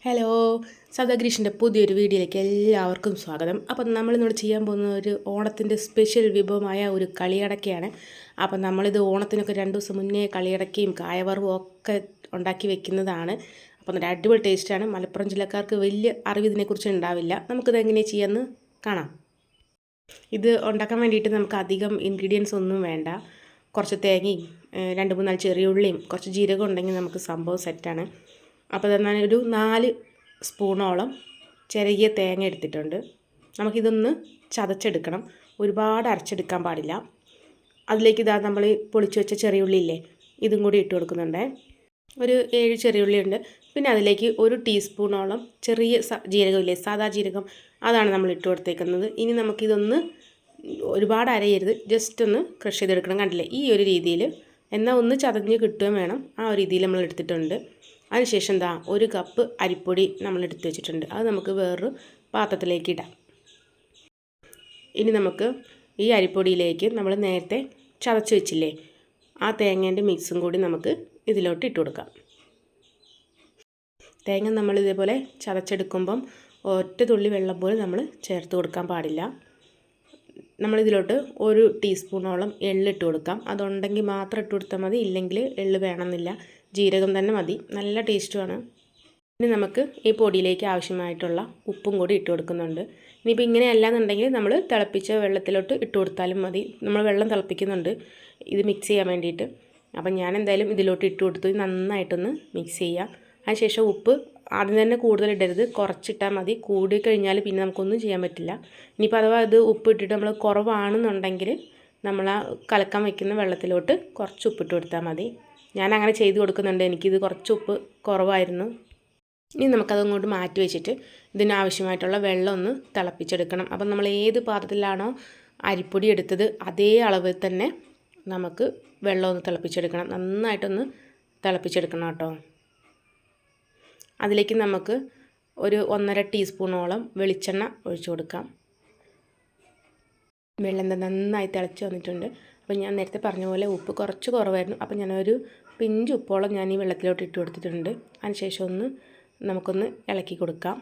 Hello, സദാഗ്രീഷിൻ്റെ പുതിയൊരു വീഡിയോയിലേക്ക് എല്ലാവർക്കും സ്വാഗതം. അപ്പം നമ്മളിന്നോട് ചെയ്യാൻ പോകുന്ന ഒരു ഓണത്തിൻ്റെ സ്പെഷ്യൽ വിഭവമായ ഒരു കളിയടക്കയാണ്. അപ്പം നമ്മളിത് ഓണത്തിനൊക്കെ 2 ദിവസം മുന്നേ കളിയടക്കയും കായവറവും ഒക്കെ ഉണ്ടാക്കി വെക്കുന്നതാണ്. അപ്പം നല്ല അടിപൊളി ടേസ്റ്റാണ്. മലപ്പുറം ജില്ലക്കാർക്ക് വലിയ അറിവ് ഇതിനെക്കുറിച്ച് ഉണ്ടാവില്ല. നമുക്കിത് എങ്ങനെ ചെയ്യാമെന്ന് കാണാം. ഇത് ഉണ്ടാക്കാൻ വേണ്ടിയിട്ട് നമുക്ക് അധികം ഇൻഗ്രീഡിയൻസ് ഒന്നും വേണ്ട. കുറച്ച് തേങ്ങയും 2-3 ചെറിയ ഉള്ളിയും കുറച്ച് ജീരകം ഉണ്ടെങ്കിൽ നമുക്ക് സംഭവം സെറ്റാണ്. അപ്പോൾ എന്നാൽ ഒരു 4 സ്പൂണോളം ചെറിയ തേങ്ങ എടുത്തിട്ടുണ്ട്. നമുക്കിതൊന്ന് ചതച്ചെടുക്കണം. ഒരുപാട് അരച്ചെടുക്കാൻ പാടില്ല. അതിലേക്ക് ഇതാ നമ്മൾ പൊളിച്ച് വെച്ച ചെറിയ ഉള്ളിയില്ലേ, ഇതും കൂടി ഇട്ട് കൊടുക്കുന്നുണ്ട്. ഒരു 7 ചെറിയ ഉള്ളിയുണ്ട്. പിന്നെ അതിലേക്ക് 1 ടീസ്പൂണോളം ചെറിയ ജീരകമില്ലേ, സാദാ ജീരകം, അതാണ് നമ്മൾ ഇട്ട് കൊടുത്തേക്കുന്നത്. ഇനി നമുക്കിതൊന്ന് ഒരുപാട് അരയരുത്, ജസ്റ്റ് ഒന്ന് ക്രഷ് ചെയ്തെടുക്കണം. കണ്ടില്ലേ, ഈ ഒരു രീതിയിൽ. എന്നാൽ ഒന്ന് ചതഞ്ഞ് കിട്ടുകയും വേണം. ആ ഒരു രീതിയിൽ നമ്മൾ എടുത്തിട്ടുണ്ട്. അതിനുശേഷം എന്താ 1 കപ്പ് അരിപ്പൊടി നമ്മൾ എടുത്ത് വെച്ചിട്ടുണ്ട്. അത് നമുക്ക് വേറൊരു പാത്രത്തിലേക്ക് ഇടാം. ഇനി നമുക്ക് ഈ അരിപ്പൊടിയിലേക്ക് നമ്മൾ നേരത്തെ ചതച്ച് വെച്ചില്ലേ, ആ തേങ്ങേൻ്റെ മിക്സും കൂടി നമുക്ക് ഇതിലോട്ട് ഇട്ട് കൊടുക്കാം. തേങ്ങ നമ്മൾ ഇതേപോലെ ചതച്ചെടുക്കുമ്പം ഒറ്റ തുള്ളി വെള്ളം പോലും നമ്മൾ ചേർത്ത് കൊടുക്കാൻ പാടില്ല. നമ്മളിതിലോട്ട് 1 ടീസ്പൂണോളം എള്ളിട്ട് കൊടുക്കാം. അതുണ്ടെങ്കിൽ മാത്രം ഇട്ട് കൊടുത്താൽ മതി, ഇല്ലെങ്കിൽ എള്ള് വേണമെന്നില്ല, ജീരകം തന്നെ മതി. നല്ല ടേസ്റ്റുമാണ്. ഇനി നമുക്ക് ഈ പൊടിയിലേക്ക് ആവശ്യമായിട്ടുള്ള ഉപ്പും കൂടി ഇട്ട് കൊടുക്കുന്നുണ്ട്. ഇനിയിപ്പോൾ ഇങ്ങനെയല്ലാന്നുണ്ടെങ്കിൽ നമ്മൾ തിളപ്പിച്ച വെള്ളത്തിലോട്ട് ഇട്ട് കൊടുത്താലും മതി. നമ്മൾ വെള്ളം തിളപ്പിക്കുന്നുണ്ട് ഇത് മിക്സ് ചെയ്യാൻ വേണ്ടിയിട്ട്. അപ്പം ഞാൻ എന്തായാലും ഇതിലോട്ട് ഇട്ട് കൊടുത്തു. നന്നായിട്ടൊന്ന് മിക്സ് ചെയ്യുക. അതിനുശേഷം ഉപ്പ് ആദ്യം തന്നെ കൂടുതൽ ഇടരുത്, കുറച്ചിട്ടാൽ മതി. കൂടി കഴിഞ്ഞാൽ പിന്നെ നമുക്കൊന്നും ചെയ്യാൻ പറ്റില്ല. ഇനിയിപ്പോൾ അഥവാ ഇത് ഉപ്പ് ഇട്ടിട്ട് നമ്മൾ കുറവാണെന്നുണ്ടെങ്കിൽ നമ്മൾ ആ കലക്കാൻ വയ്ക്കുന്ന വെള്ളത്തിലോട്ട് കുറച്ച് ഉപ്പിട്ട് കൊടുത്താൽ മതി. ഞാൻ അങ്ങനെ ചെയ്ത് കൊടുക്കുന്നുണ്ട്. എനിക്കിത് കുറച്ച് ഉപ്പ് കുറവായിരുന്നു. ഇനി നമുക്കതങ്ങോട്ട് മാറ്റി വെച്ചിട്ട് ഇതിനാവശ്യമായിട്ടുള്ള വെള്ളം ഒന്ന് തിളപ്പിച്ചെടുക്കണം. അപ്പം നമ്മൾ ഏത് പാത്രത്തിലാണോ അരിപ്പൊടി എടുത്തത് അതേ അളവിൽ തന്നെ നമുക്ക് വെള്ളം ഒന്ന് തിളപ്പിച്ചെടുക്കണം. നന്നായിട്ടൊന്ന് തിളപ്പിച്ചെടുക്കണം കേട്ടോ. അതിലേക്ക് നമുക്ക് ഒരു 1.5 ടീസ്പൂണോളം വെളിച്ചെണ്ണ ഒഴിച്ചു കൊടുക്കാം. വെള്ളം നന്നായി തിളച്ച് വന്നിട്ടുണ്ട്. അപ്പോൾ ഞാൻ നേരത്തെ പറഞ്ഞ പോലെ ഉപ്പ് കുറച്ച് കുറവായിരുന്നു. അപ്പോൾ ഞാനൊരു പിഞ്ച് ഉപ്പോളം ഞാൻ ഈ വെള്ളത്തിലോട്ട് ഇട്ട് കൊടുത്തിട്ടുണ്ട്. അതിനുശേഷം നമുക്കൊന്ന് ഇളക്കി കൊടുക്കാം.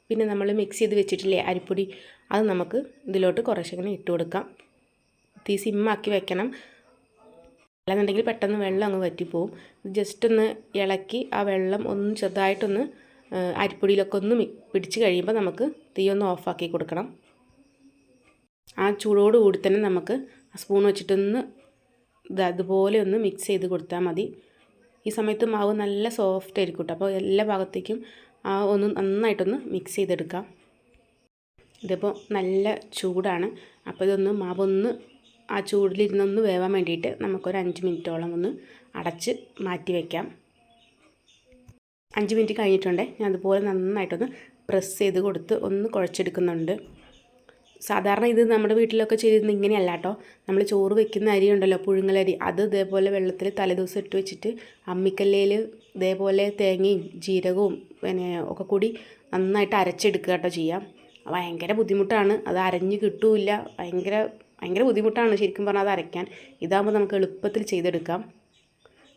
പിന്നെ നമ്മൾ മിക്സ് ചെയ്ത് വെച്ചിട്ടില്ലേ അരിപ്പൊടി, അത് നമുക്ക് ഇതിലോട്ട് കുറേശ്ശെ ഇങ്ങനെ ഇട്ട് കൊടുക്കാം. തീ സിമ്മാക്കി വെക്കണം, അല്ലാന്നുണ്ടെങ്കിൽ പെട്ടെന്ന് വെള്ളം അങ്ങ് വറ്റിപ്പോവും. ജസ്റ്റ് ഒന്ന് ഇളക്കി ആ വെള്ളം ഒന്ന് ചെറുതായിട്ടൊന്ന് അരിപ്പൊടിയിലൊക്കെ ഒന്ന് പിടിച്ച് കഴിയുമ്പോൾ നമുക്ക് തീ ഒന്ന് ഓഫാക്കി കൊടുക്കണം. ആ ചൂടോട് കൂടി തന്നെ നമുക്ക് സ്പൂൺ വെച്ചിട്ടൊന്ന് അതുപോലെ ഒന്ന് മിക്സ് ചെയ്ത് കൊടുത്താൽ മതി. ഈ സമയത്ത് മാവ് നല്ല സോഫ്റ്റ് ആയിരിക്കും കേട്ടോ. അപ്പോൾ എല്ലാ ഭാഗത്തേക്കും ഒന്ന് നന്നായിട്ടൊന്ന് മിക്സ് ചെയ്തെടുക്കാം. ഇതിപ്പോൾ നല്ല ചൂടാണ്. അപ്പോൾ ഇതൊന്ന് മാവൊന്ന് ആ ചൂടിലിരുന്നൊന്ന് വേവാൻ വേണ്ടിയിട്ട് നമുക്കൊരു 5 മിനിറ്റോളം ഒന്ന് അടച്ച് മാറ്റി വയ്ക്കാം. 5 മിനിറ്റ് കഴിഞ്ഞിട്ടുണ്ടേ. ഞാൻ അതുപോലെ നന്നായിട്ടൊന്ന് പ്രസ് ചെയ്ത് കൊടുത്ത് ഒന്ന് കുഴച്ചെടുക്കുന്നുണ്ട്. സാധാരണ ഇത് നമ്മുടെ വീട്ടിലൊക്കെ ചെയ്തിരുന്നത് ഇങ്ങനെയല്ല കേട്ടോ. നമ്മൾ ചോറ് വെക്കുന്ന അരി ഉണ്ടല്ലോ, പുഴുങ്ങലരി, അത് ഇതേപോലെ വെള്ളത്തിൽ തലേദിവസം ഇട്ട് വെച്ചിട്ട് അമ്മിക്കല്ലിൽ ഇതേപോലെ തേങ്ങയും ജീരകവും പിന്നെ ഒക്കെ കൂടി നന്നായിട്ട് അരച്ചെടുക്കുക കേട്ടോ ചെയ്യാം. ഭയങ്കര ബുദ്ധിമുട്ടാണ്, അത് അരഞ്ഞ് കിട്ടൂല്ല. ഭയങ്കര ബുദ്ധിമുട്ടാണ് ശരിക്കും പറഞ്ഞാൽ അത് അരയ്ക്കാൻ. ഇതാകുമ്പോൾ നമുക്ക് എളുപ്പത്തിൽ ചെയ്തെടുക്കാം.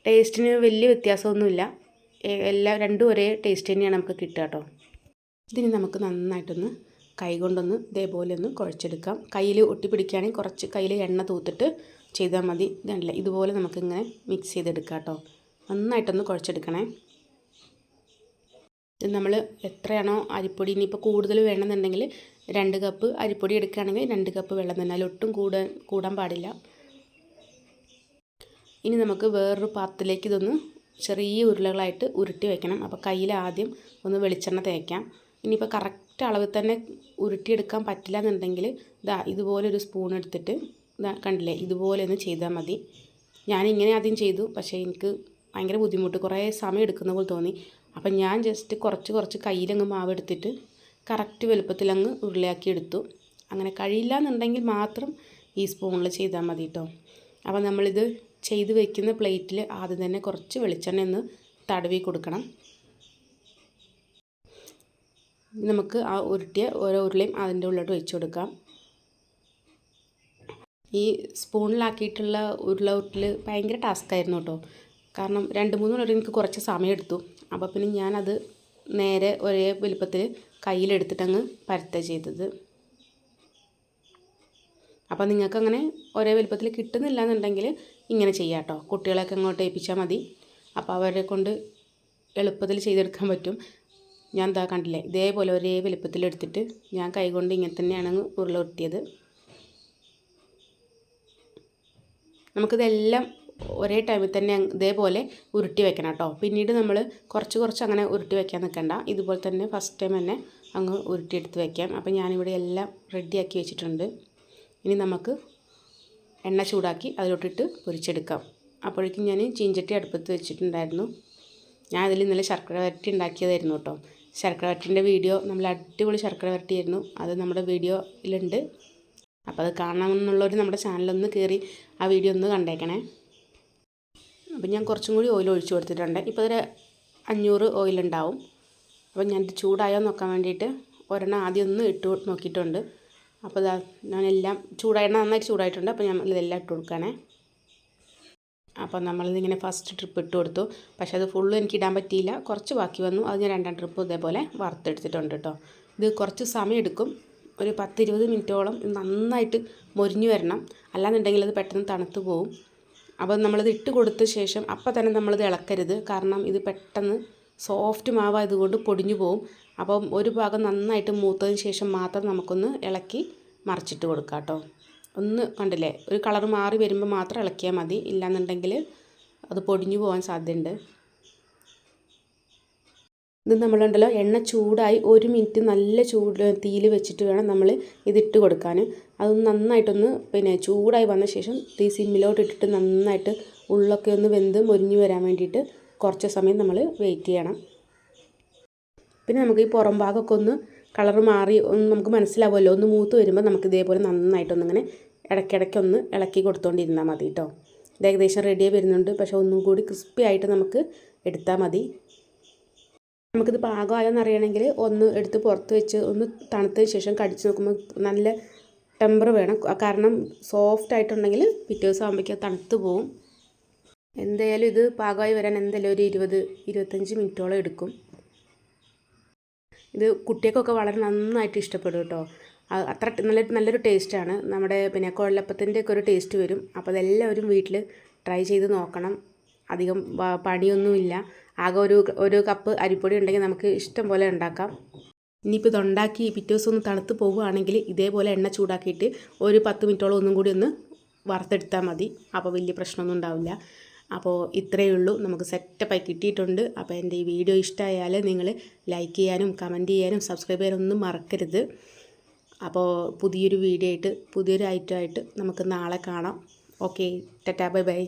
ടേസ്റ്റിന് വലിയ വ്യത്യാസമൊന്നുമില്ല, രണ്ടും ഒരേ ടേസ്റ്റ് തന്നെയാണ് നമുക്ക് കിട്ടുക കേട്ടോ. ഇതിന് നമുക്ക് നന്നായിട്ടൊന്ന് കൈ കൊണ്ടൊന്ന് ഇതേപോലെ ഒന്ന് കുഴച്ചെടുക്കാം. കയ്യിൽ ഒട്ടിപ്പിടിക്കുകയാണെങ്കിൽ കുറച്ച് കയ്യിൽ എണ്ണ തൂത്തിട്ട് ചെയ്താൽ മതി. ഇതല്ല, ഇതുപോലെ നമുക്കിങ്ങനെ മിക്സ് ചെയ്തെടുക്കാം കേട്ടോ. നന്നായിട്ടൊന്ന് കുഴച്ചെടുക്കണേ. ഇത് നമ്മൾ എത്രയാണോ അരിപ്പൊടി, ഇനിയിപ്പോൾ കൂടുതൽ വേണമെന്നുണ്ടെങ്കിൽ 2 കപ്പ് അരിപ്പൊടി എടുക്കുകയാണെങ്കിൽ 2 കപ്പ് വെള്ളം തന്നെ, അതിലൊട്ടും കൂടാൻ പാടില്ല. ഇനി നമുക്ക് വേറൊരു പാത്രത്തിലേക്ക് ഇതൊന്ന് ചെറിയ ഉരുളകളായിട്ട് ഉരുട്ടി വയ്ക്കണം. അപ്പോൾ കയ്യിൽ ആദ്യം ഒന്ന് വെളിച്ചെണ്ണ തേക്കാം. ഇനിയിപ്പോൾ കറക്റ്റ് അളവിൽ തന്നെ ഉരുട്ടിയെടുക്കാൻ പറ്റില്ല എന്നുണ്ടെങ്കിൽ ഇതുപോലെ ഒരു സ്പൂൺ എടുത്തിട്ട് കണ്ടില്ലേ, ഇതുപോലെ ഒന്ന് ചെയ്താൽ മതി. ഞാനിങ്ങനെ ആദ്യം ചെയ്തു, പക്ഷേ എനിക്ക് ഭയങ്കര ബുദ്ധിമുട്ട്, കുറേ സമയം എടുക്കുന്ന പോലെ തോന്നി. അപ്പം ഞാൻ ജസ്റ്റ് കുറച്ച് കയ്യിലങ്ങ് മാവ് എടുത്തിട്ട് കറക്റ്റ് വലുപ്പത്തിലങ്ങ് ഉരുളയാക്കി എടുത്തു. അങ്ങനെ കഴിയില്ല എന്നുണ്ടെങ്കിൽ മാത്രം ഈ സ്പൂണിൽ ചെയ്താൽ മതി കേട്ടോ. അപ്പോൾ നമ്മളിത് ചെയ്ത് വയ്ക്കുന്ന പ്ലേറ്റിൽ ആദ്യം തന്നെ കുറച്ച് വെളിച്ചെണ്ണ ഒന്ന് തടവി കൊടുക്കണം. നമുക്ക് ആ ഉരുട്ടിയ ഓരോ ഉരുളയും അതിൻ്റെ ഉള്ളിലോട്ട് വെച്ച് കൊടുക്കാം. ഈ സ്പൂണിലാക്കിയിട്ടുള്ള ഉരുള ഭയങ്കര ടാസ്ക്കായിരുന്നു കേട്ടോ. കാരണം 2-3 ഉരുള എനിക്ക് കുറച്ച് സമയമെടുത്തു. അപ്പോൾ പിന്നെ ഞാനത് നേരെ ഒരേ വലുപ്പത്തിൽ കയ്യിലെടുത്തിട്ടങ്ങ് പരത്തുക ചെയ്തത്. അപ്പോൾ നിങ്ങൾക്കങ്ങനെ ഒരേ വലുപ്പത്തിൽ കിട്ടുന്നില്ല എന്നുണ്ടെങ്കിൽ ഇങ്ങനെ ചെയ്യാം കേട്ടോ. കുട്ടികളെയൊക്കെ അങ്ങോട്ട് ഏൽപ്പിച്ചാൽ മതി. അപ്പോൾ അവരെ കൊണ്ട് എളുപ്പത്തിൽ ചെയ്തെടുക്കാൻ പറ്റും. ഞാൻ എന്താ കണ്ടില്ലേ, ഇതേപോലെ ഒരേ വലുപ്പത്തിൽ എടുത്തിട്ട് ഞാൻ കൈകൊണ്ട് ഇങ്ങനെ തന്നെയാണ് ഉരുള ഉരുട്ടിയത്. നമുക്കിതെല്ലാം ഒരേ ടൈമിൽ തന്നെ ഇതേപോലെ ഉരുട്ടി വെക്കണം കേട്ടോ. പിന്നീട് നമ്മൾ കുറച്ച് അങ്ങനെ ഉരുട്ടി വെക്കാൻ നിൽക്കണ്ട. ഇതുപോലെ തന്നെ ഫസ്റ്റ് ടൈം തന്നെ അങ്ങ് ഉരുട്ടിയെടുത്ത് വയ്ക്കാം. അപ്പോൾ ഞാനിവിടെ എല്ലാം റെഡിയാക്കി വെച്ചിട്ടുണ്ട്. ഇനി നമുക്ക് എണ്ണ ചൂടാക്കി അതിലോട്ടിട്ട് പൊരിച്ചെടുക്കാം. അപ്പോഴേക്കും ഞാൻ ചീഞ്ചട്ടി അടുപ്പത്ത് വെച്ചിട്ടുണ്ടായിരുന്നു. ഞാൻ അതിൽ ഇന്നലെ ശർക്കര വരട്ടി ഉണ്ടാക്കിയതായിരുന്നു കേട്ടോ. ശർക്കര വരട്ടിൻ്റെ വീഡിയോ, നമ്മൾ അടിപൊളി ശർക്കര വരട്ടിയായിരുന്നു, അത് നമ്മുടെ വീഡിയോയിലുണ്ട്. അപ്പോൾ അത് കാണണമെന്നുള്ളവർ നമ്മുടെ ചാനലൊന്ന് കയറി ആ വീഡിയോ ഒന്ന് കണ്ടേക്കണേ. അപ്പം ഞാൻ കുറച്ചും കൂടി ഓയിൽ ഒഴിച്ച് കൊടുത്തിട്ടുണ്ട്. ഇപ്പോൾ ഒരു 500 ഓയിലുണ്ടാവും. അപ്പം ഞാൻ ചൂടായോ നോക്കാൻ വേണ്ടിയിട്ട് ഒരെണ്ണം ആദ്യം ഒന്ന് ഇട്ട് നോക്കിയിട്ടുണ്ട്. അപ്പോൾ ഞാനെല്ലാം എണ്ണ നന്നായിട്ട് ചൂടായിട്ടുണ്ട്. അപ്പോൾ ഞാൻ ഇതെല്ലാം ഇട്ട് കൊടുക്കണേ. അപ്പോൾ നമ്മളിതിങ്ങനെ ഫസ്റ്റ് ട്രിപ്പ് ഇട്ട് കൊടുത്തു. പക്ഷേ അത് ഫുള്ള് എനിക്ക് ഇടാൻ പറ്റിയില്ല, കുറച്ച് ബാക്കി വന്നു. അത് ഞാൻ 2ാം ട്രിപ്പ് ഇതേപോലെ വറുത്തെടുത്തിട്ടുണ്ട് കേട്ടോ. ഇത് കുറച്ച് സമയം എടുക്കും, ഒരു 10-20 മിനിറ്റോളം നന്നായിട്ട് മൊരിഞ്ഞു വരണം. അല്ലാന്നുണ്ടെങ്കിൽ അത് പെട്ടെന്ന് തണുത്ത് പോകും. അപ്പോൾ നമ്മളിത് ഇട്ട് കൊടുത്ത ശേഷം അപ്പം തന്നെ നമ്മളിത് ഇളക്കരുത്, കാരണം ഇത് പെട്ടെന്ന് സോഫ്റ്റ് മാവായതുകൊണ്ട് പൊടിഞ്ഞു പോകും. അപ്പം ഒരു ഭാഗം നന്നായിട്ട് മൂത്തതിന് ശേഷം മാത്രം നമുക്കൊന്ന് ഇളക്കി മറിച്ചിട്ട് കൊടുക്കാം കേട്ടോ. ഒന്ന് കണ്ടില്ലേ, ഒരു കളർ മാറി വരുമ്പോൾ മാത്രം ഇളക്കിയാൽ മതി, ഇല്ലാന്നുണ്ടെങ്കിൽ അത് പൊടിഞ്ഞു പോകാൻ സാധ്യതയുണ്ട്. ഇത് നമ്മളുണ്ടല്ലോ, എണ്ണ ചൂടായി 1 മിനിറ്റ് നല്ല തീയിൽ വെച്ചിട്ട് വേണം നമ്മൾ ഇതിട്ട് കൊടുക്കാൻ. അതൊന്ന് നന്നായിട്ടൊന്ന് ചൂടായി വന്ന ശേഷം തീ സിമ്മിലോട്ട് ഇട്ടിട്ട് നന്നായിട്ട് ഉള്ളൊക്കെ ഒന്ന് വെന്ത് മൊരിഞ്ഞ് വരാൻ വേണ്ടിയിട്ട് കുറച്ച് സമയം നമ്മൾ വെയിറ്റ് ചെയ്യണം. പിന്നെ നമുക്ക് ഈ പുറം ഭാഗമൊക്കെ ഒന്ന് കളർ മാറി ഒന്ന് നമുക്ക് മനസ്സിലാവുമല്ലോ, ഒന്ന് മൂത്ത് വരുമ്പോൾ നമുക്ക് ഇതേപോലെ നന്നായിട്ടൊന്നിങ്ങനെ ഇടയ്ക്കിടയ്ക്കൊന്ന് ഇളക്കി കൊടുത്തുകൊണ്ടിരുന്നാൽ മതി കേട്ടോ. ഇത് ഏകദേശം റെഡിയായി വരുന്നുണ്ട്, പക്ഷേ ഒന്നും കൂടി ക്രിസ്പി ആയിട്ട് നമുക്ക് എടുത്താൽ മതി. നമുക്കിത് പാകമായെന്ന് അറിയണമെങ്കിൽ ഒന്ന് എടുത്ത് പുറത്ത് വെച്ച് ഒന്ന് തണുത്തതിന് ശേഷം കടിച്ച് നോക്കുമ്പോൾ നല്ല ടെമ്പർ വേണം, കാരണം സോഫ്റ്റ് ആയിട്ടുണ്ടെങ്കിൽ പിറ്റേ ദിവസം ആകുമ്പോഴേക്കും തണുത്ത് പോവും. എന്തായാലും ഇത് പാകമായി വരാൻ എന്തായാലും ഒരു 20-25 മിനിറ്റോളം എടുക്കും. ഇത് കുട്ടികൾക്കൊക്കെ വളരെ നന്നായിട്ട് ഇഷ്ടപ്പെടും കേട്ടോ. അത്ര നല്ലൊരു ടേസ്റ്റാണ്. നമ്മുടെ കുഴലപ്പത്തിൻ്റെ ഒക്കെ ഒരു ടേസ്റ്റ് വരും. അപ്പോൾ അതെല്ലാവരും വീട്ടിൽ ട്രൈ ചെയ്ത് നോക്കണം. അധികം പണിയൊന്നുമില്ല. ആകെ ഒരു കപ്പ് അരിപ്പൊടി ഉണ്ടെങ്കിൽ നമുക്ക് ഇഷ്ടം പോലെ ഉണ്ടാക്കാം. ഇനിയിപ്പോൾ ഇതുണ്ടാക്കി പിറ്റേ ദിവസം ഒന്ന് തണുത്ത് പോവുകയാണെങ്കിൽ ഇതേപോലെ എണ്ണ ചൂടാക്കിയിട്ട് ഒരു 10 മിനിറ്റോളം ഒന്നും കൂടി ഒന്ന് വറുത്തെടുത്താൽ മതി. അപ്പോൾ വലിയ പ്രശ്നമൊന്നും ഉണ്ടാവില്ല. അപ്പോൾ ഇത്രയേ ഉള്ളൂ, നമുക്ക് സെറ്റപ്പായി കിട്ടിയിട്ടുണ്ട്. അപ്പോൾ എൻ്റെ ഈ വീഡിയോ ഇഷ്ടമായാൽ നിങ്ങൾ ലൈക്ക് ചെയ്യാനും കമൻറ്റ് ചെയ്യാനും സബ്സ്ക്രൈബ് ചെയ്യാനൊന്നും മറക്കരുത്. അപ്പോൾ പുതിയൊരു വീഡിയോ ആയിട്ട് പുതിയൊരു ഐറ്റമായിട്ട് നമുക്ക് നാളെ കാണാം. Okay, Tata, bye bye.